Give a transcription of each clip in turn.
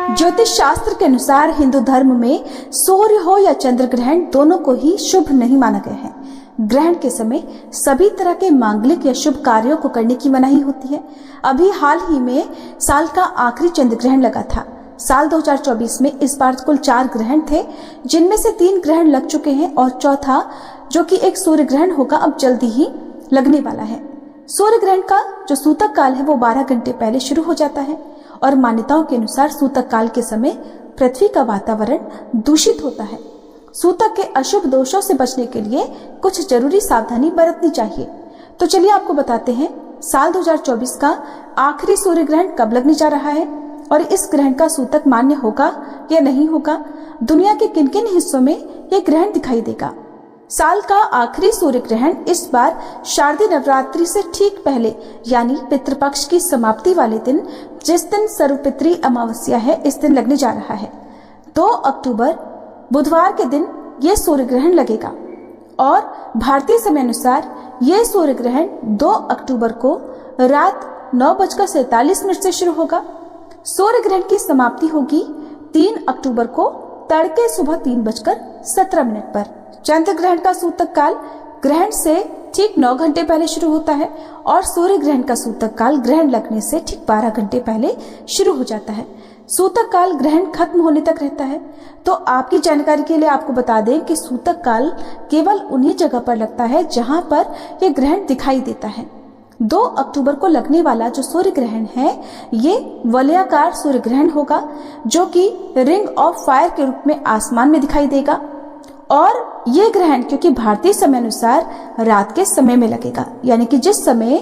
ज्योतिष शास्त्र के अनुसार हिंदू धर्म में सूर्य हो या चंद्र ग्रहण दोनों को ही शुभ नहीं माना गया है। ग्रहण के समय सभी तरह के मांगलिक या शुभ कार्यों को करने की मनाही होती है। अभी हाल ही में साल का आखिरी चंद्र ग्रहण लगा था। साल 2024 में इस बार कुल 4 ग्रहण थे, जिनमें से 3 ग्रहण लग चुके हैं और चौथा जो कि एक सूर्य ग्रहण होगा अब जल्दी ही लगने वाला है। सूर्य ग्रहण का जो सूतक काल है वो 12 घंटे पहले शुरू हो जाता है और मान्यताओं के अनुसार सूतक काल के समय पृथ्वी का वातावरण दूषित होता है। सूतक के अशुभ दोषों से बचने के लिए कुछ जरूरी सावधानी बरतनी चाहिए। तो चलिए आपको बताते हैं साल 2024 का आखिरी सूर्य ग्रहण कब लगने जा रहा है और इस ग्रहण का सूतक मान्य होगा या नहीं होगा। दुनिया के किन किन हिस्सों में यह ग्रहण दिखाई देगा। साल का आखिरी सूर्य ग्रहण इस बार शारदीय नवरात्रि से ठीक पहले यानी पितृपक्ष की समाप्ति वाले दिन, जिस दिन सर्वपितृ अमावस्या है, इस दिन लगने जा रहा है। 2 अक्टूबर बुधवार के दिन यह सूर्य ग्रहण लगेगा और भारतीय समय अनुसार यह सूर्य ग्रहण 2 अक्टूबर को रात 9:47 से शुरू होगा। सूर्य ग्रहण की समाप्ति होगी 3 अक्टूबर को तड़के सुबह 3:17 पर। चंद्र ग्रहण का सूतक काल ग्रहण से ठीक 9 घंटे पहले शुरू होता है और सूर्य ग्रहण का सूतक काल ग्रहण लगने से ठीक 12 घंटे पहले शुरू हो जाता है। सूतक काल ग्रहण खत्म होने तक रहता है। तो आपकी जानकारी के लिए आपको बता दें कि सूतक काल केवल उन्हीं जगह पर लगता है जहां पर यह ग्रहण दिखाई देता है। 2 अक्टूबर को लगने वाला जो सूर्य ग्रहण है ये वलयाकार सूर्य ग्रहण होगा, जो कि रिंग ऑफ फायर के रूप में आसमान में दिखाई देगा और ये ग्रहण क्योंकि भारतीय समय अनुसार रात के समय में लगेगा, यानी कि जिस समय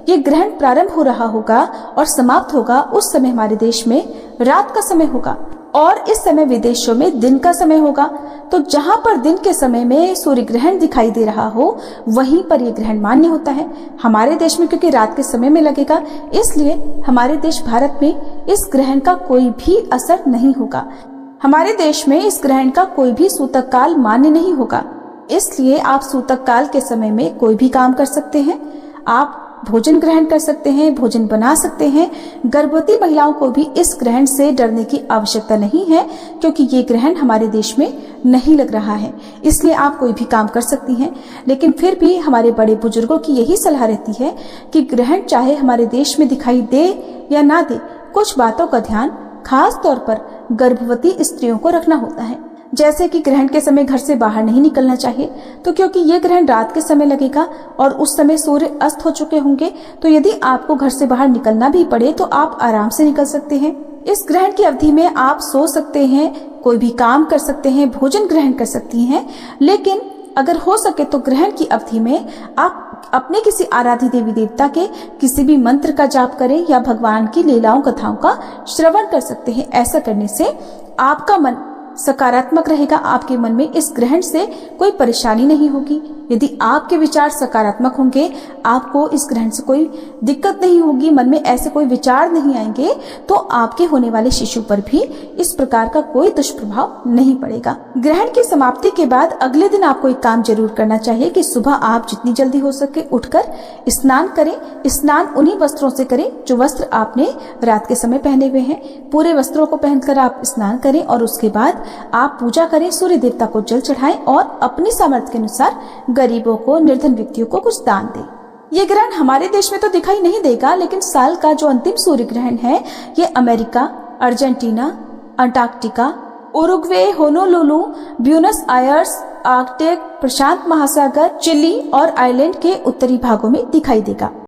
ये ग्रहण प्रारंभ हो रहा होगा और समाप्त होगा उस समय हमारे देश में रात का समय होगा और इस समय विदेशों में दिन का समय होगा। तो जहां पर दिन के समय में सूर्य ग्रहण दिखाई दे रहा हो वहीं पर यह ग्रहण मान्य होता है। हमारे देश में क्योंकि रात के समय में लगेगा, इसलिए हमारे देश भारत में इस ग्रहण का कोई भी असर नहीं होगा। हमारे देश में इस ग्रहण का कोई भी सूतक काल मान्य नहीं होगा, इसलिए आप सूतक काल के समय में कोई भी काम कर सकते हैं। आप भोजन ग्रहण कर सकते हैं, भोजन बना सकते हैं। गर्भवती महिलाओं को भी इस ग्रहण से डरने की आवश्यकता नहीं है, क्योंकि ये ग्रहण हमारे देश में नहीं लग रहा है, इसलिए आप कोई भी काम कर सकती हैं। लेकिन फिर भी हमारे बड़े बुजुर्गों की यही सलाह रहती है कि ग्रहण चाहे हमारे देश में दिखाई दे या ना दे, कुछ बातों का ध्यान खास तौर पर गर्भवती स्त्रियों को रखना होता है। जैसे कि ग्रहण के समय घर से बाहर नहीं निकलना चाहिए, तो क्योंकि ये ग्रहण रात के समय लगेगा और उस समय सूर्य अस्त हो चुके होंगे, तो यदि आपको घर से बाहर निकलना भी पड़े तो आप आराम से निकल सकते हैं। इस ग्रहण की अवधि में आप सो सकते हैं, कोई भी काम कर सकते हैं, भोजन ग्रहण कर सकती हैं। लेकिन अगर हो सके तो ग्रहण की अवधि में आप अपने किसी आराध्य देवी देवता के किसी भी मंत्र का जाप करें या भगवान की लीलाओं कथाओं का श्रवण कर सकते हैं। ऐसा करने से आपका मन सकारात्मक रहेगा, आपके मन में इस ग्रहण से कोई परेशानी नहीं होगी। यदि आपके विचार सकारात्मक होंगे, आपको इस ग्रहण से कोई दिक्कत नहीं होगी, मन में ऐसे कोई विचार नहीं आएंगे, तो आपके होने वाले शिशु पर भी इस प्रकार का कोई दुष्प्रभाव नहीं पड़ेगा। ग्रहण की समाप्ति के बाद अगले दिन आपको एक काम जरूर करना चाहिए कि सुबह आप जितनी जल्दी हो सके उठकर स्नान करें। स्नान उन्हीं वस्त्रों से करें जो वस्त्र आपने रात के समय पहने हुए हैं। पूरे वस्त्रों को पहनकर आप स्नान करें और उसके बाद आप पूजा करें, सूर्य देवता को जल चढ़ाएं और अपनी सामर्थ्य के अनुसार गरीबों को, निर्धन व्यक्तियों को कुछ दान दें। ये ग्रहण हमारे देश में तो दिखाई नहीं देगा, लेकिन साल का जो अंतिम सूर्य ग्रहण है ये America, Argentina, Antarctica, Uruguay, Honolulu, Buenos Aires, Arctic, प्रशांत महासागर, चिली और आइलैंड के उत्तरी भागों में दिखाई देगा।